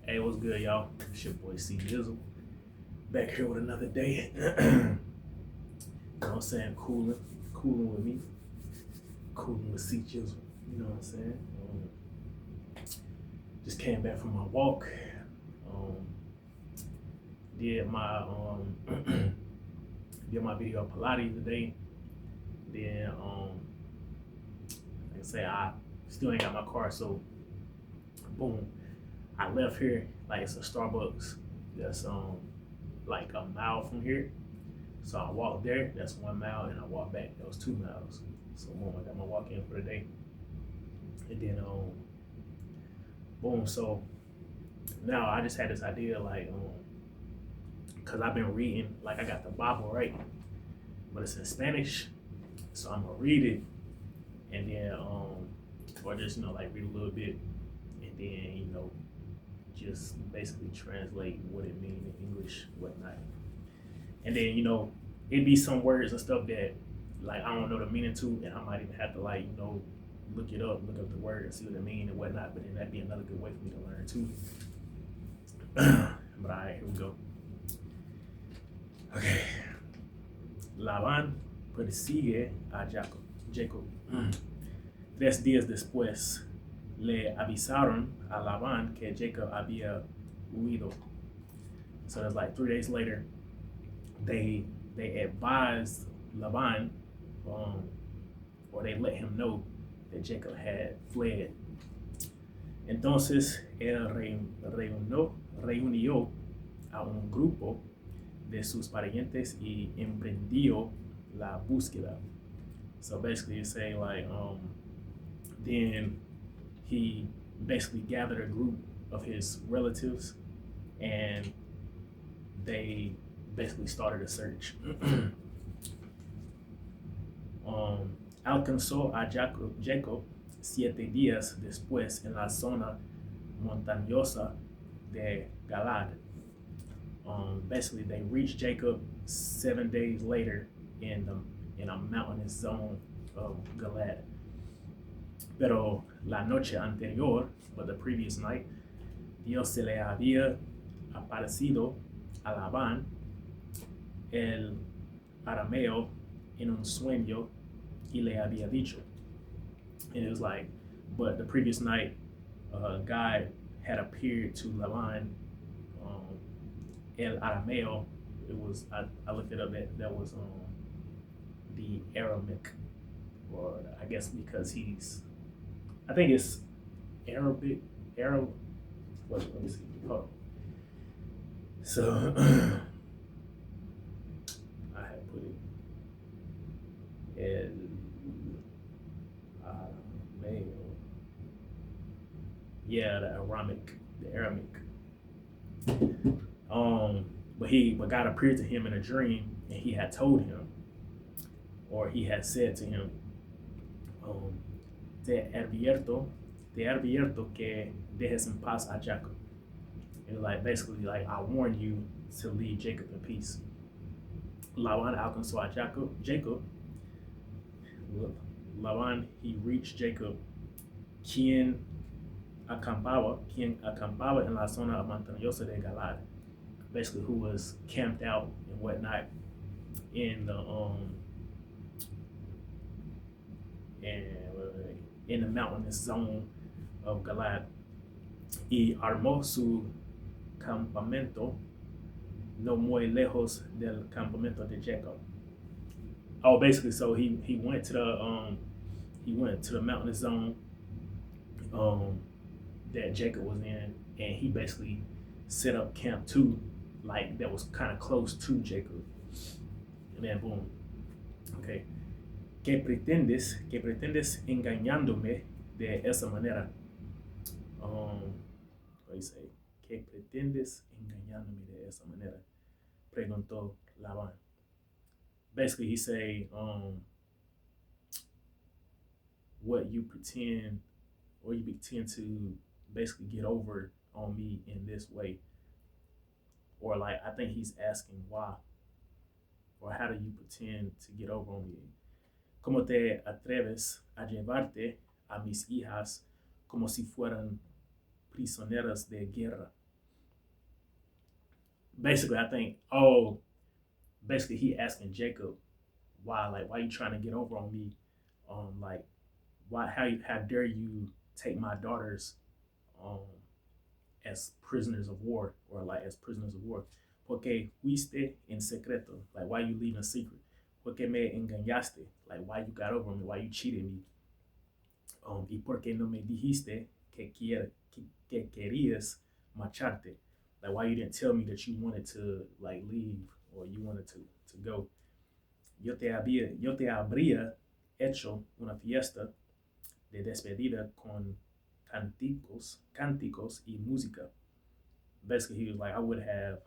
Hey, what's good, y'all? It's your boy C-Jizzle. Back here with another day. You know what I'm saying? Cooling with me. Cooling with C-Jizzle. You know what I'm saying? Just came back from my walk. Um, did my did my video of Pilates today. Then like I say, I still ain't got my car, so boom. I left here, like it's a Starbucks that's like a mile from here. So I walked there, that's 1 mile, and I walked back, that was 2 miles. So boom, I got my walk in for the day. And then boom, so now I just had this idea like cause I've been reading, like I got the Bible right, but it's in Spanish. So I'm gonna read it and then or just like read a little bit and then just basically translate what it means in English, whatnot. And then it'd be some words and stuff that like I don't know the meaning to, and I might even have to look it up, look up the word and see what it means and whatnot. But then that'd be another good way for me to learn too. But alright, here we go. Okay. Labán persigue a Jacob. 3 días después le avisaron a Labán que Jacob había huido. So it's like 3 days later, they advised Laban, or they let him know that Jacob had fled. Entonces él reunió a un grupo de sus parientes y emprendió la búsqueda. So basically it's saying then he basically gathered a group of his relatives and they basically started a search. Alcanzó a Jacob 7 días después en la zona montañosa de Galad. Basically, they reached Jacob 7 days later in a mountainous zone of Galad. Pero la noche anterior, but the previous night, Dios se le había aparecido a Labán, el arameo, en un sueño y le había dicho. And it was like, but the previous night, God had appeared to Laban, el arameo. It was I looked it up. That was the Aramaic, or I guess because I think it's Arabic. Let me see. Oh. So I had put it as Arameo. Yeah, the Aramaic. But God appeared to him in a dream, and he had told him, or he had said to him, te advierto que dejes en paz a Jacob. It was like basically like I warn you to leave Jacob in peace. Laban alcanzó a Jacob. Laban, he reached Jacob, quien acampaba en la zona montañosa de Galad, basically who was camped out and whatnot in the mountainous zone of Galad, y armó su campamento no muy lejos del campamento de Jacob. Oh, basically, so he went to the mountainous zone that Jacob was in, and he basically set up camp too, like that was kind of close to Jacob. And then boom. Okay. ¿Qué pretendes engañándome de esa manera? What do you say? ¿Qué pretendes engañándome de esa manera? Preguntó Labán. Basically, he say, what you pretend, or you pretend to basically get over on me in this way. Or like, I think he's asking why, or how do you pretend to get over on me? ¿Cómo te atreves a llevarte a mis hijas como si fueran prisioneras de guerra? basically, I think, basically he asking Jacob why, like, why you trying to get over on me? Like, why, how dare you take my daughters, um, as prisoners of war, or like as prisoners of war? Porque fuiste en secreto, like why you leaving secret? Porque me engañaste, like why you got over on me? Why you cheated me? Y porque no me dijiste que querías marcharte, like why you didn't tell me that you wanted to like leave, or you wanted to go. Yo te habría hecho una fiesta de despedida con cánticos y música. Basically, he was like, I would have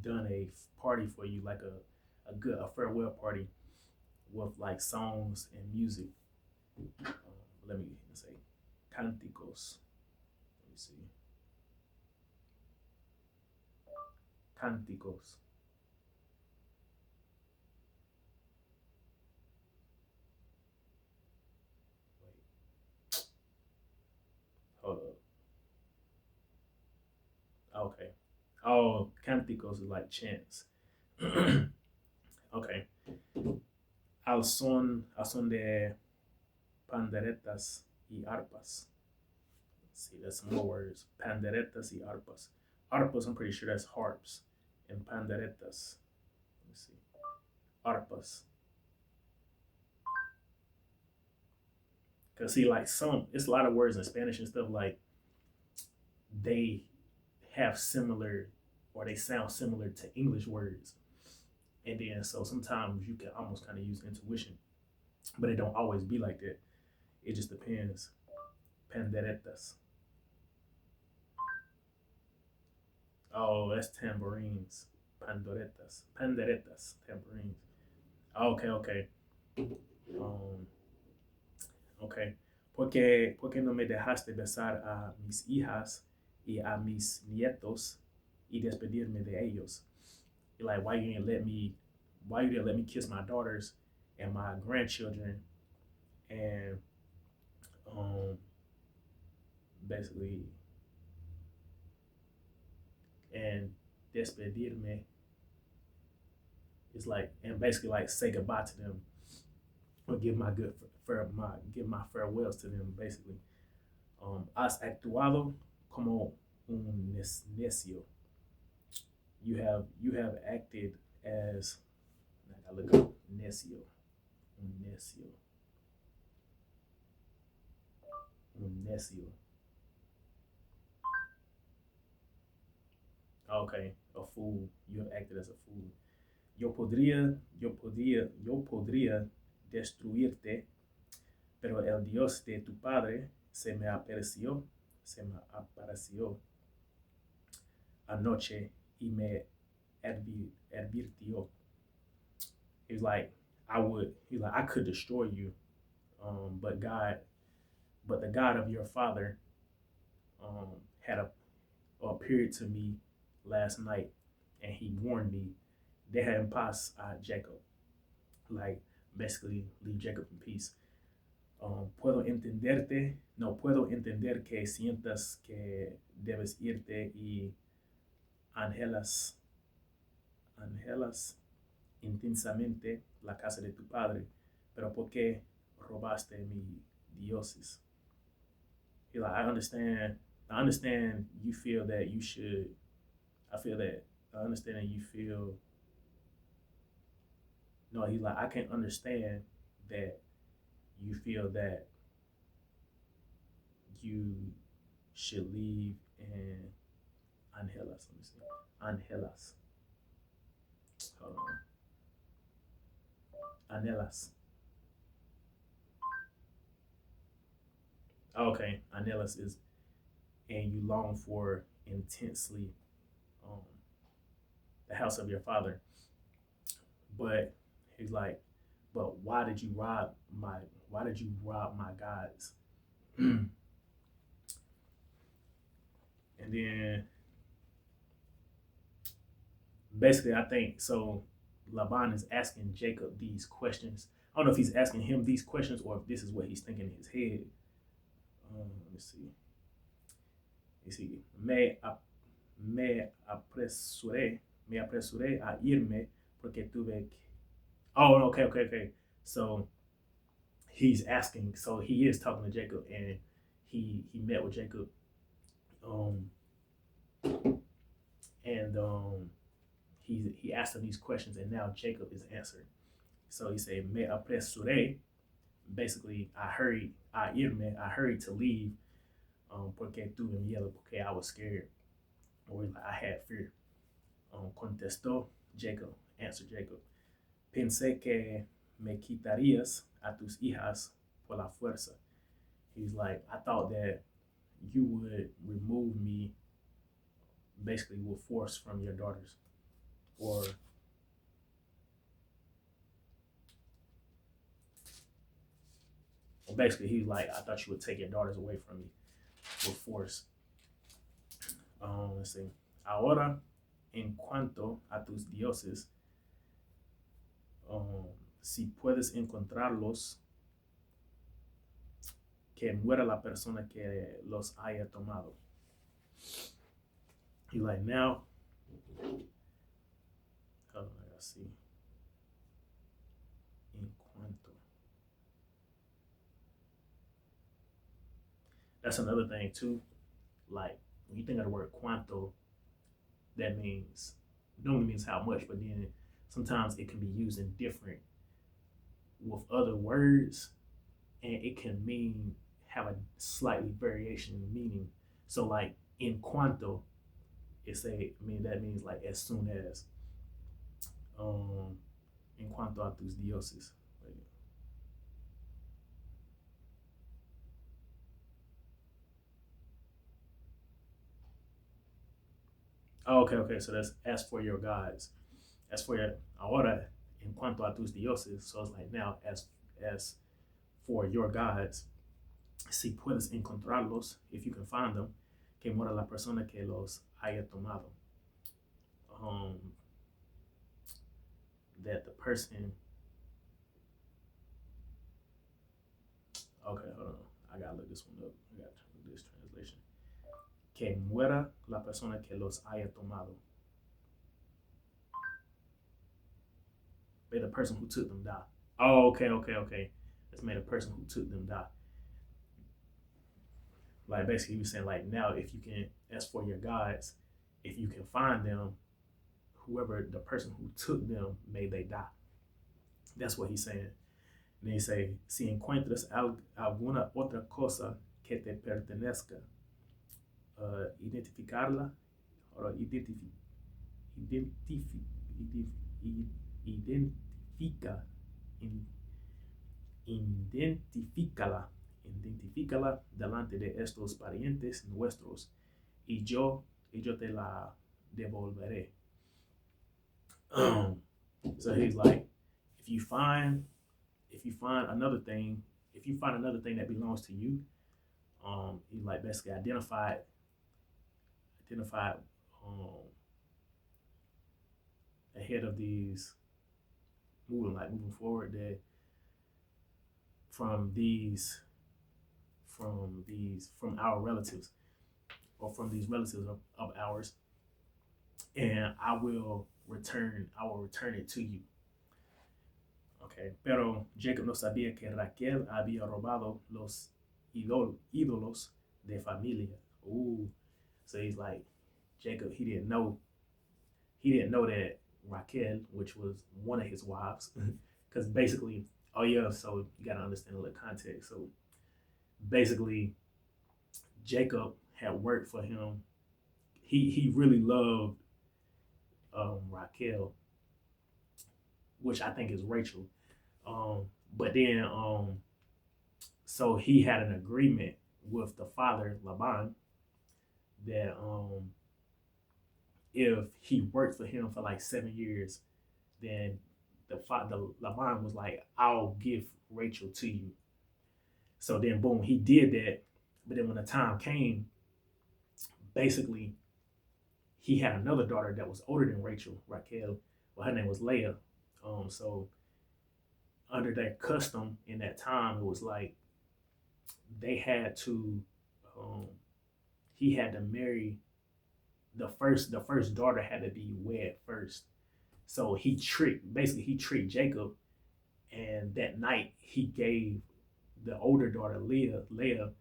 done a party for you, like a farewell party with like songs and music. Let me say, cánticos. Let me see, cánticos. Wait, hold up. Okay. Oh, cánticos is like chants. Okay. Al son de panderetas y arpas. Let's see, that's some more words. Panderetas y arpas. Arpas, I'm pretty sure that's harps. And panderetas. Let me see. Arpas. Cause see, like it's a lot of words in Spanish and stuff like they have similar, or they sound similar to English words. And then so sometimes you can almost kind of use intuition, but it don't always be like that. It just depends. Panderetas. Oh, that's tambourines. Panderetas, tambourines. Okay, okay. Um, okay. Porque no me dejaste besar a mis hijas y a mis nietos y despedirme de ellos? Like, why you didn't let me kiss my daughters and my grandchildren, and um basically, and despedirme is like, and basically like say goodbye to them, or give my give my farewells to them, basically. Has actuado como un necio. You have acted as, I look up necio, un necio, un necio. Okay, a fool. You have acted as a fool. Yo podría destruirte, pero el Dios de tu padre se me apareció anoche y me advirtió. He's like, he's like, I could destroy you, but the God of your father, had appeared to me last night, and he warned me, deja en paz a Jacob. Like, basically, leave Jacob in peace. Puedo entender que sientas que debes irte y anhelas, anhelas intensamente la casa de tu padre, pero ¿por qué robaste mi dioses? He like, I understand you feel that you should, I feel that, I understand that you feel, no, he's like, I can understand that you feel that you should leave and anhelas. Let me see. Anhelas. Hold on. Anhelas. Okay. Anhelas is, and you long for intensely, um, the house of your father. But he's like, but why did you rob my gods? And then basically, I think so. Laban is asking Jacob these questions. I don't know if he's asking him these questions, or if this is what he's thinking in his head. Let me see. You see, me apresuré a irme porque tuve que. Oh, okay. So he's asking. So he is talking to Jacob, and he met with Jacob, um, and he asked him these questions, and now Jacob is answering. So he said, "Me apresuré." Basically, I hurried to leave, porque tuve miedo, porque I was scared, or like I had fear. Contestó Jacob, answered Jacob. Pensé que me quitarías a tus hijas por la fuerza. He's like, I thought that you would remove me basically with force from your daughters. Or basically, he's like, I thought you would take your daughters away from me with force. Let's see. Ahora, en cuanto a tus dioses, si puedes encontrarlos, que muera la persona que los haya tomado. He's like, now, let's see. En cuanto. That's another thing too. Like when you think of the word cuanto, that means normally means how much, but then sometimes it can be used in different with other words, and it can mean have a slightly variation in meaning. So like in cuanto, that means like as soon as. Um, en cuanto a tus dioses. Oh, okay. So that's as for your gods. As for your ahora en cuanto a tus dioses. So it's like now as for your gods, si puedes encontrarlos, if you can find them, que muera la persona que los haya tomado. Um, that the person. Okay, hold on. I gotta look this one up. I gotta look this translation. Que muera la persona que los haya tomado. May the person who took them die. Oh, okay. Let's may the person who took them die. Like basically, he was saying like now, if you can, as for your gods, if you can find them, whoever the person who took them, may they die. That's what he's saying. And he say, si encuentras alguna otra cosa que te pertenezca, identificarla or identifica, identifícala, identifícala delante de estos parientes nuestros y yo te la devolveré. So he's like, if you find another thing, that belongs to you, he like basically identified um, ahead of these moving forward that from our relatives or from these relatives of ours, and I will return it to you. Okay, pero Jacob no sabía que Raquel había robado los ídolos de familia. Ooh, so he's like, Jacob, he didn't know that Raquel, which was one of his wives, because basically, oh yeah, so you gotta understand a little context. So basically, Jacob had worked for him. He really loved Raquel, which I think is Rachel. But then so he had an agreement with the father Laban that if he worked for him for like 7 years, then the Laban was like, I'll give Rachel to you. So then boom, he did that. But then when the time came, basically he had another daughter that was older than Raquel. Well, her name was Leah. So under that custom in that time, it was like they had to, he had to marry the first daughter had to be wed first. So he tricked Jacob, and that night he gave the older daughter Leah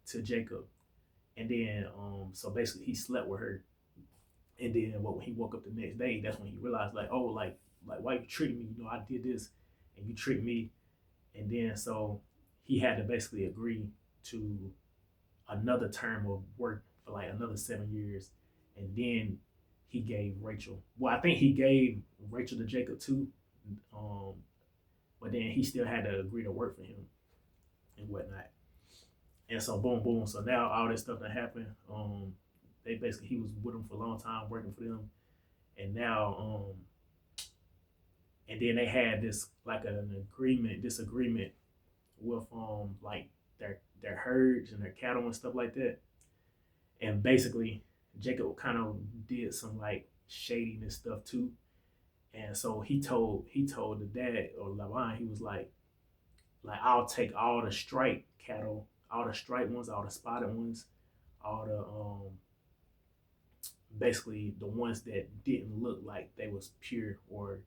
to Jacob, and then so basically he slept with her, and then when he woke up the next day, that's when he realized like, oh, like why you tricked me? I did this, and you tricked me, and then so he had to basically agree to another term of work for like another 7 years, and then he gave Rachel. Well, I think he gave Rachel to Jacob too, um, but then he still had to agree to work for him and whatnot. And so boom, boom. So now all this stuff that happened, they basically he was with them for a long time, working for them, and now and then they had this like disagreement with like their herds and their cattle and stuff like that. And basically Jacob kind of did some like shadiness stuff too. And so he told the dad or Laban, he was like I'll take all the striped cattle, all the striped ones, all the spotted ones, all the basically the ones that didn't look like they was pure or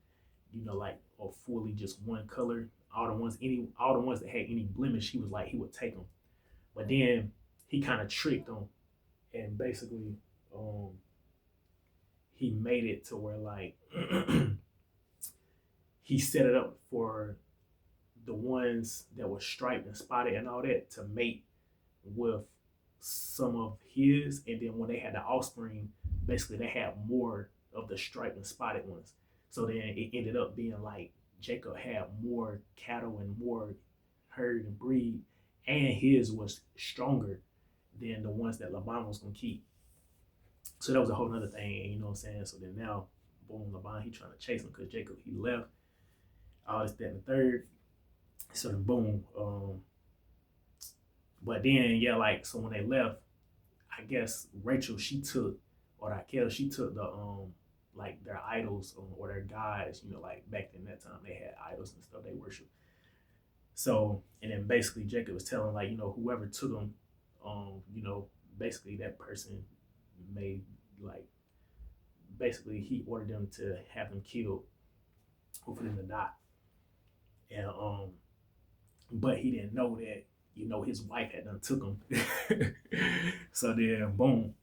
like or fully just one color. All the ones that had any blemish, he was like he would take them. But then he kind of tricked them and basically um he made it to where like he set it up for the ones that were striped and spotted and all that to mate with some of his, and then when they had the offspring, basically they had more of the striped and spotted ones. So then it ended up being like Jacob had more cattle and more herd and breed, and his was stronger than the ones that Laban was gonna keep. So that was a whole other thing, you know what I'm saying? So then now, boom, Laban he trying to chase him because Jacob he left, all this, that, and the third. So then boom, but then yeah, like so when they left, I guess Rachel she took or Raquel she took the like their idols or their gods, like back in that time they had idols and stuff they worship. So and then basically Jacob was telling like whoever took them, basically that person made like basically he ordered them to have them killed or for them to die. And but he didn't know that his wife had done took him. So then boom.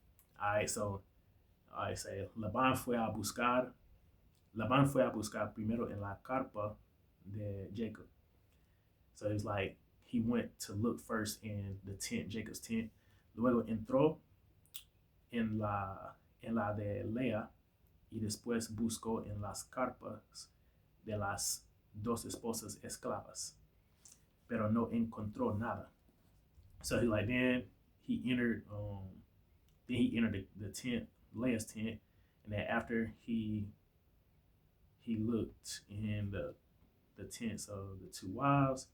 All right, say Labán fue a buscar primero en la carpa de Jacob. So it's like he went to look first in the tent, Jacob's tent. Luego entró en la de Lea y después buscó en las carpas de las dos esposas esclavas, pero no encontró nada. So he like he entered the tent, Leah's tent, and then after he looked in the tents of the two wives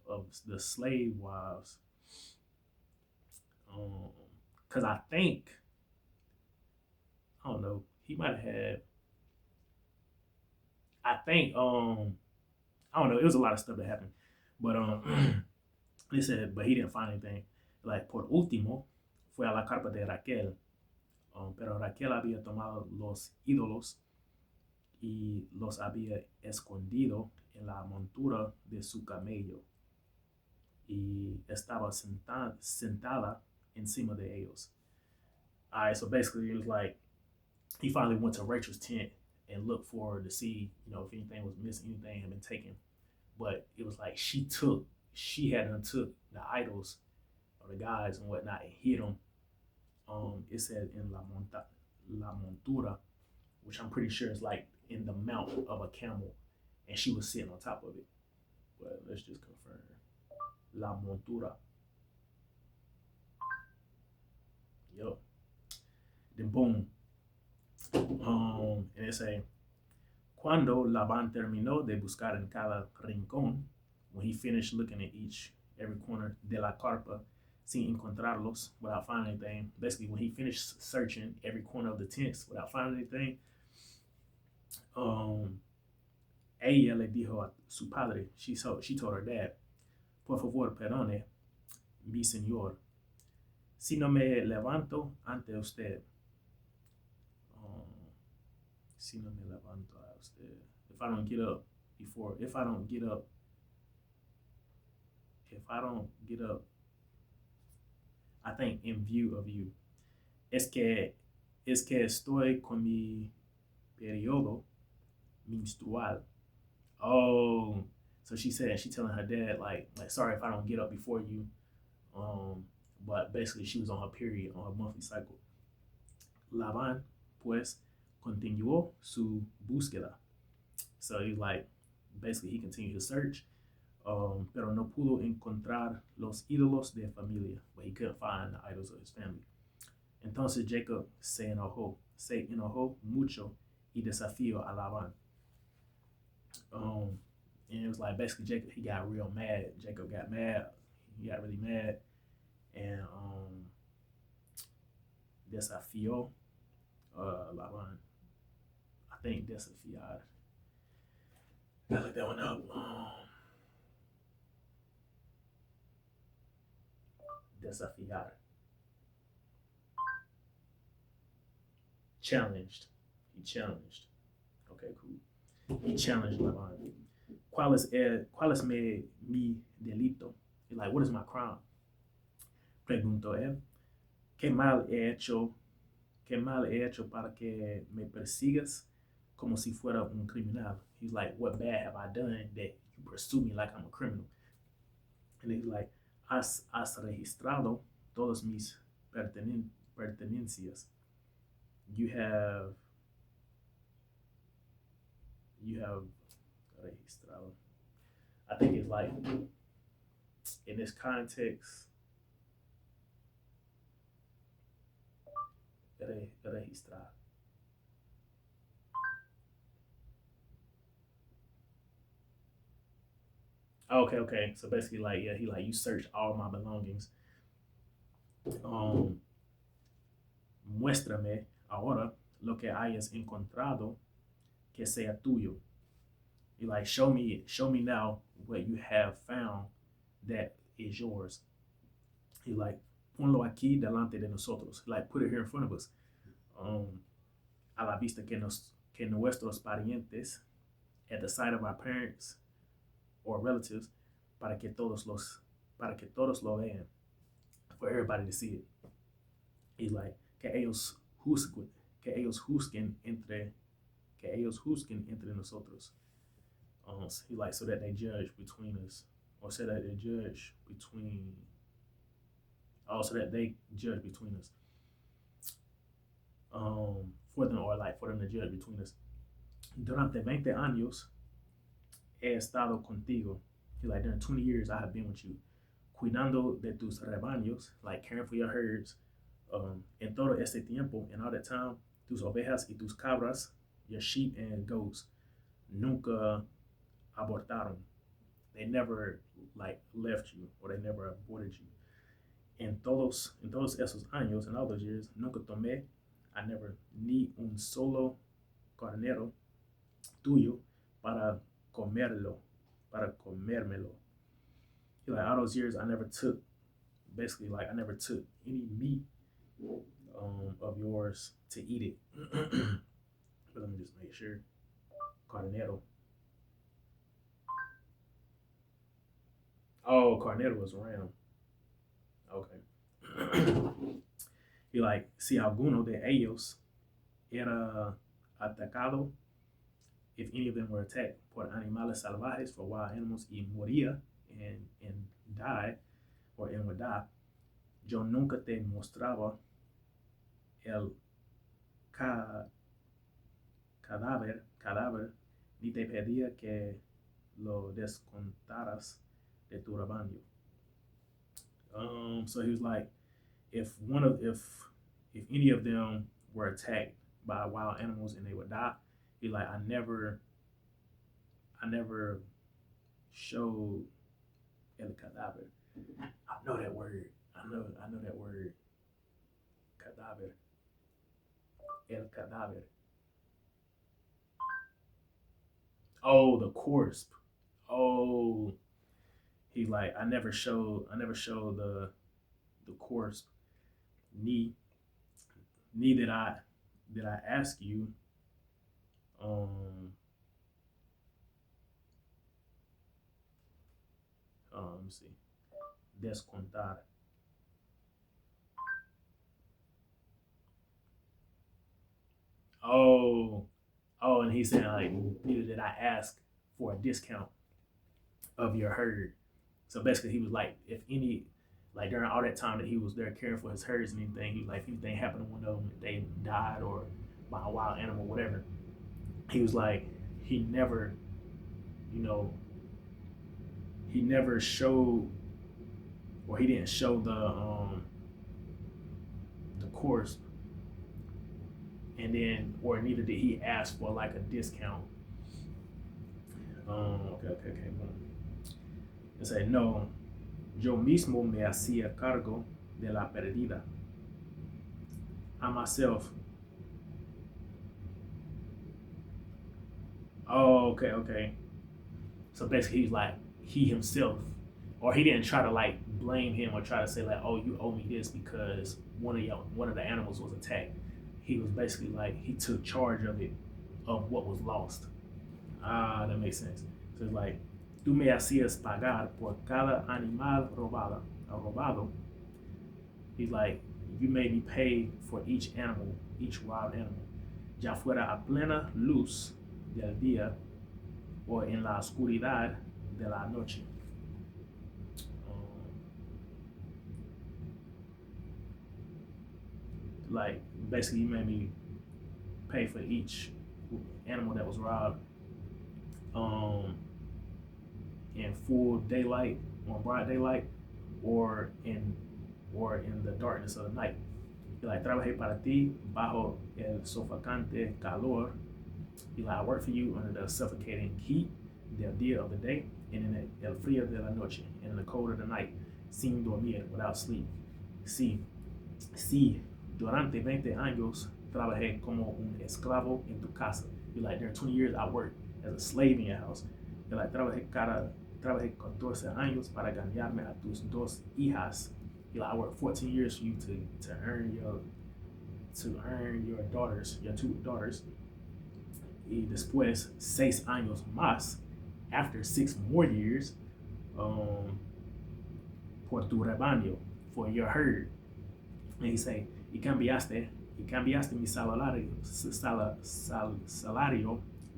of the slave wives, because I think I don't know he might have had I think I don't know it was a lot of stuff that happened, but they said but he didn't find anything. Like por último fue a la carpa de Raquel, pero Raquel había tomado los ídolos y los había escondido en la montura de su camello y estaba sentada encima de ellos. All right, so basically it was like he finally went to Rachel's tent and looked for her to see, if anything was missing, anything had been taken. But it was like she had took the idols or the gods and whatnot and hid them. It said in la montura, which I'm pretty sure is like in the mount of a camel, and she was sitting on top of it. But let's just confirm. La montura. Yup. Then boom. And it say, cuando Laban terminó de buscar en cada rincón, when he finished looking at every corner de la carpa, sin encontrarlos, without finding anything. Basically, when he finished searching every corner of the tents without finding anything, ella le dijo a su padre, she told her dad, por favor, perdone, mi señor, si no me levanto ante usted, Si no me levanto a usted. If I don't get up before, if I don't get up, if I don't get up, I think in view of you. Es que, es que estoy con mi periodo menstrual. Oh, so she said she telling her dad like sorry if I don't get up before you. Um, but basically she was on her period on her monthly cycle. Laban pues continuó su búsqueda. So he's like basically he continued to search, pero no pudo encontrar los ídolos de familia, but he couldn't find the idols of his family. Entonces Jacob se enojó mucho y desafió a Laban. Um, and it was like basically Jacob he got real mad. Jacob got mad. He got really mad and desafió Laban. I think desafiar. I look that one up. Desafiar. Challenged. He challenged. Okay, cool. He challenged Laban. ¿Cuál es mi delito? He's like, what is my crime? Preguntó él. ¿Qué mal he hecho? ¿Qué mal he hecho para que me persigas como si fuera un criminal? He's like, what bad have I done that you pursue me like I'm a criminal? And he's like, has registrado todas mis pertenencias. You have registrado. I think it's like in this context, registrar. Okay. So basically, like, yeah, he like you searched all my belongings. Um, muéstrame ahora lo que hayas encontrado que sea tuyo. You like show me now what you have found that is yours. He like ponlo aquí delante de nosotros. Like put it here in front of us. Um, a la vista que nuestros parientes at the sight of our parents or relatives para que todos lo vean for everybody to see it. He's like juzguen, que ellos juzguen entre nosotros. So he like so that they judge between us, or so that they judge between, so that they judge between us. For them or like for them to judge between us. Durante 20 años he estado contigo. He like during 20 years I have been with you, cuidando de tus rebaños, like caring for your herds. En todo este tiempo, in all that time, tus ovejas y tus cabras, your sheep and goats, nunca abortaron. They never like left you or they never aborted you. En todos esos años, in all those years, nunca tomé, I never ni un solo carnero tuyo para comerlo, para comérmelo. Like all those years, I never took, basically like I never took any meat of yours to eat it. But let me just make sure. Carnero. Oh, carnero was ram. Okay. Y like, si alguno de ellos era atacado, if any of them were attacked por animales salvajes, for wild animals, y moría and died, or and would die, yo nunca te mostraba el ca cadáver, ni te pedía que lo descontaras de tu rebaño. So he was like, if any of them were attacked by wild animals and they would die, he like I never showed el cadáver. I know that word. I know that word. Cadáver. El cadáver. Oh, the corpse. Oh, he like I never showed the corpse. Ni did I ask you Um, let me see. Descontar. Oh, oh, and he's saying like, neither did I ask for a discount of your herd. So basically, he was like, if any, like during all that time that he was there caring for his herds and anything, he was like, if anything happened to one of them, if they died or by a wild animal, whatever, he was like, he never, you know, he never showed, or he didn't show the course, and then, or neither did he ask for like a discount. Okay. Bueno. It said, no, yo mismo me hacía cargo de la perdida. I myself. Oh, okay. So basically, he's like, he himself, or he didn't try to like blame him or try to say like, oh, you owe me this because one of the animals was attacked. He was basically like, he took charge of it, of what was lost. Ah, that makes sense. So it's like, tú me hacías pagar por cada animal robado. He's like, you made me pay for each animal, each wild animal, ya fuera a plena luz del día o en la oscuridad de la noche. Um, like, basically, you made me pay for each animal that was robbed um, in full daylight, on broad daylight, or in the darkness of the night. Y like, trabajé para ti bajo el sofocante calor. Y like, I work for you under the suffocating heat del día of the day, and in el frío de la noche, and in the cold of the night, sin dormir, without sleep. Sí, durante 20 años trabajé como un esclavo en tu casa. You're like, during 20 years, I worked as a slave in your house. You're like, trabajé 14 años para ganarme a tus dos hijas. You're like, I worked 14 years for you to earn your daughters, your two daughters. Y después 6 años más, after 6 more years, por tu rebaño, for your herd. And he say, y cambiaste mi salario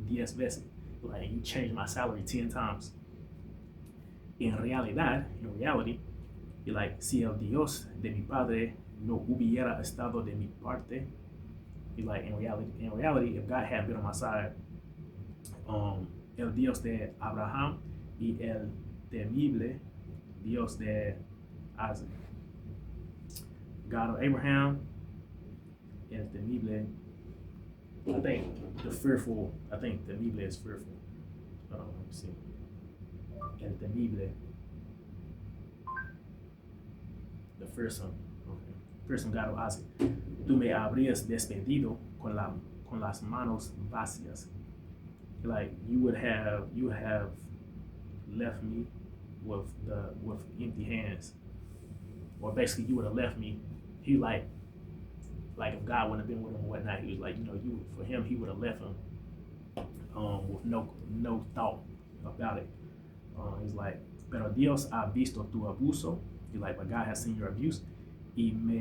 10 veces. Like, you changed my salary 10 times. In reality, you're like, si el Dios de mi padre no hubiera estado de mi parte, you're like, in reality, if God had been on my side, el Dios de Abraham y el temible Dios de Isaac. God of Abraham and temible, I think temible is fearful. Let me see. El temible, the fearsome. Okay. Fearsome God of Isaac. Tú me habrías despedido con las manos vacías. Like, you would have left me with empty hands. Or basically, you would have left me. He like if God wouldn't have been with him or whatnot, he was like, for him, he would have left him with no thought about it. He's like, pero Dios ha visto tu abuso. He's like, but God has seen your abuse. Mi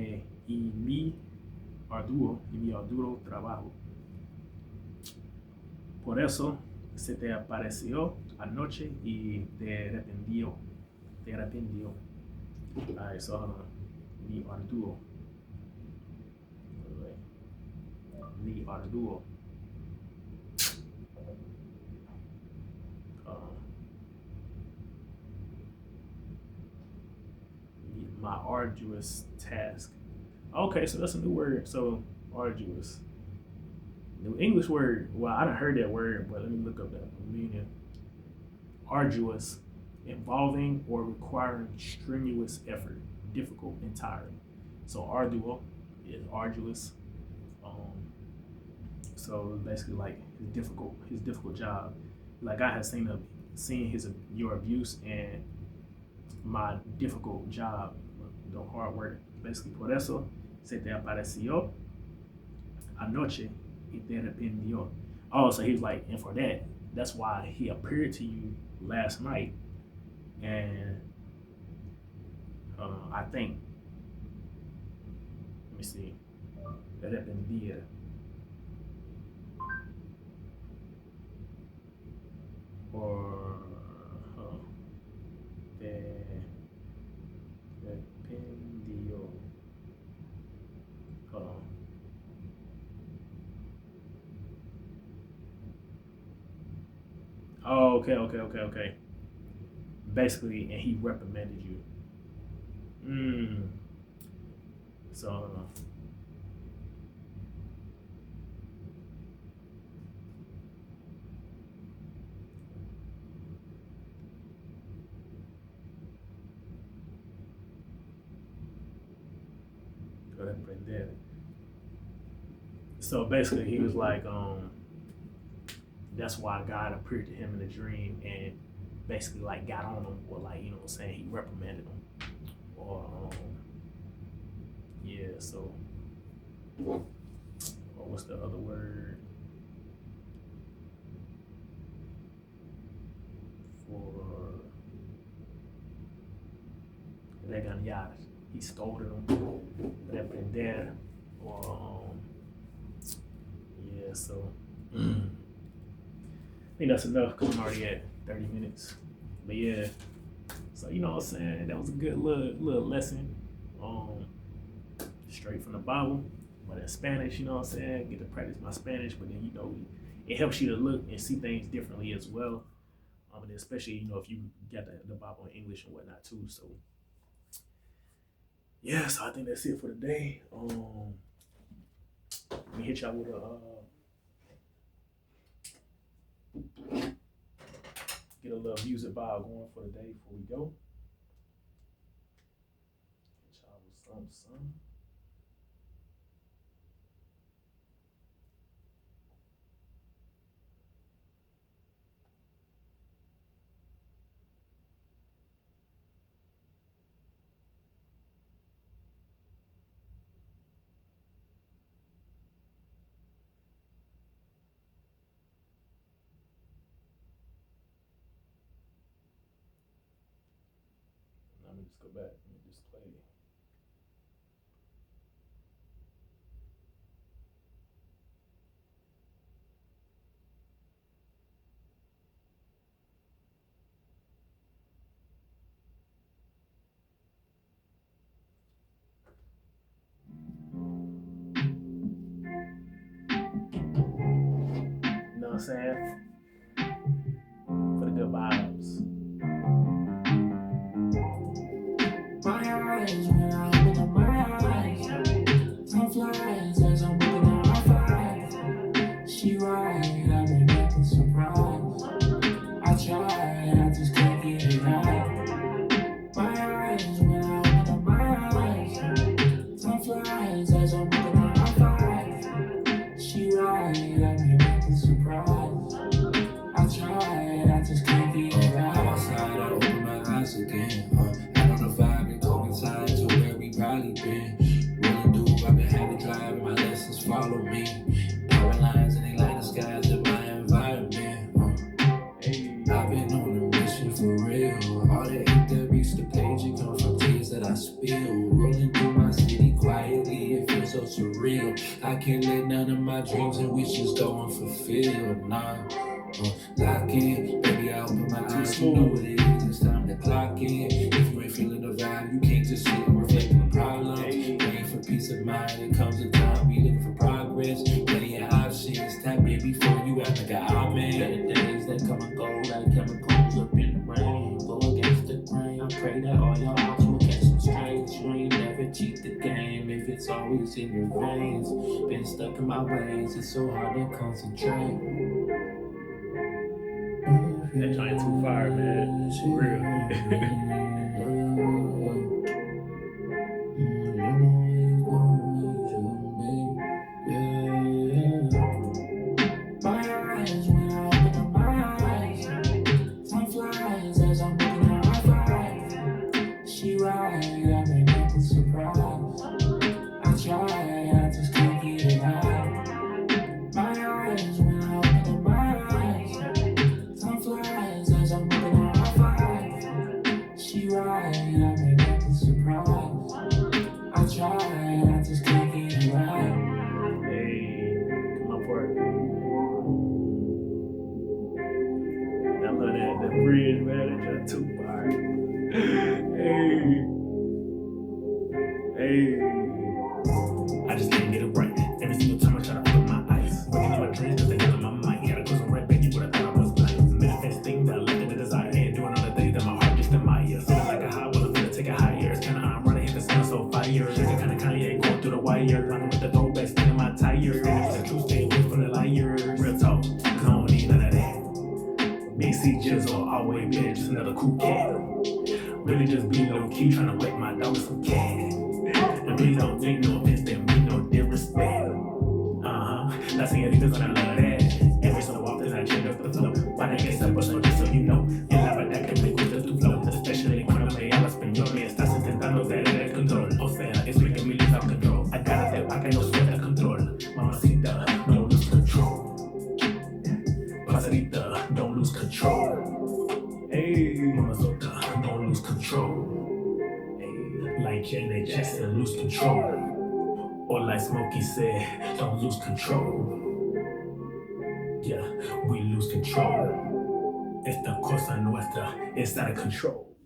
arduo trabajo. Por eso se te apareció anoche y te arrepintió. Alright, so mi arduo. Mi arduo. My arduous task. Okay, so that's a new word. So arduous. New English word. Well, I done heard that word, but let me look up that meaning. Arduous, involving or requiring strenuous effort, difficult and tiring. So arduo is arduous. So basically, like his difficult job. Like, I had seen your abuse and my difficult job, the hard work. Basically, por eso se te apareció anoche y te arrepintió. Oh, so he was like, and for that, that's why he appeared to you last night. And I think, let me see, arrepentía, or de arrependió. Hold on. Oh, okay. Basically, and he reprimanded you. Mm. So, reprender. So basically, he was like, that's why God appeared to him in a dream and basically like got on him, or like, you know what I'm saying, he reprimanded him, or yeah. So, or what's the other word for regañar? He scolded him, reprender, or yeah. So I think that's enough because I'm already at 30 minutes. But yeah, so you know what I'm saying? That was a good little lesson. Um, Straight from the Bible, but in Spanish, you know what I'm saying? Get to practice my Spanish, but then you know it helps you to look and see things differently as well. And especially, you know, if you got the Bible in English and whatnot too. So yeah, so I think that's it for today. Let me hit y'all with get a little music vibe going for the day before we go. Hit y'all with some. Let me just go back. Let me just play. You know what I'm saying? For the good vibes. My eyes, when I open up my eyes, time flies as I'm looking at my thighs. She right, I've been acting surprised. I try, I just can't get it right. My eyes, when I open up my eyes, time flies as I'm looking at my thighs. She right, I've been acting surprised. I try, I just can't get it right. Outside, I open my eyes again. I know the vibe and coincide to where we probably been. Rolling through, I've been having drive, and my lessons follow me. Power lines and they line the skies in my environment. I've been on a mission for real. All the ink that reached the page, it comes from tears that I spill. Rolling through my city quietly, it feels so surreal. I can't let none of my dreams and wishes go unfulfilled. Nah. Lock in, baby, I open my eyes, you know what it is, it's time to clock in. If you ain't feeling the vibe, you can't just sit and reflect on the problem. Praying for peace of mind, it comes a time we looking for progress. Plenty of options, tap in before you act like an amen. Better days that come and go, like chemicals up in the rain. Go against the grain, I pray that all your odds will catch some strains. You ain't never cheat the game if it's always in your veins. Been stuck in my ways, it's so hard to concentrate. That giant too fire, man. For real. My eyes, when I open up my eyes, time flies as I'm looking at my thighs. She right, I've been acting surprised. I try, I just can't get it right. My eyes, when I open another cool cat. Really just be low key, tryna wet my dog with some cat. And please don't take no offense, there be no disrespect. La señorita's gonna love that. Every so often I change up the flow. Para que sepas, just so you know. Y la verdad que me gusta tu flow. Especially cuando me hablas español y estás intentando tener el control. O sea, it's making me lose out control. I gotta step back and no sweat the control. Mamacita, don't lose control. Pasadita, don't lose control. Hey, mamazota, don't lose control. Hey, like Janet Jackson, lose control. Or like Smokey said, don't lose control. Yeah, we lose control. Esta cosa nuestra is out of control.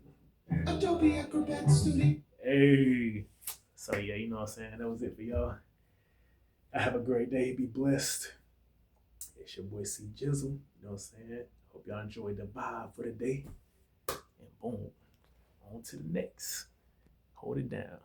Adobe Acrobat Studio. Hey. So yeah, you know what I'm saying? That was it for y'all. Have a great day. Be blessed. It's your boy C-Jizzle. You know what I'm saying? Hope y'all enjoyed the vibe for the day. And boom, on to the next. Hold it down.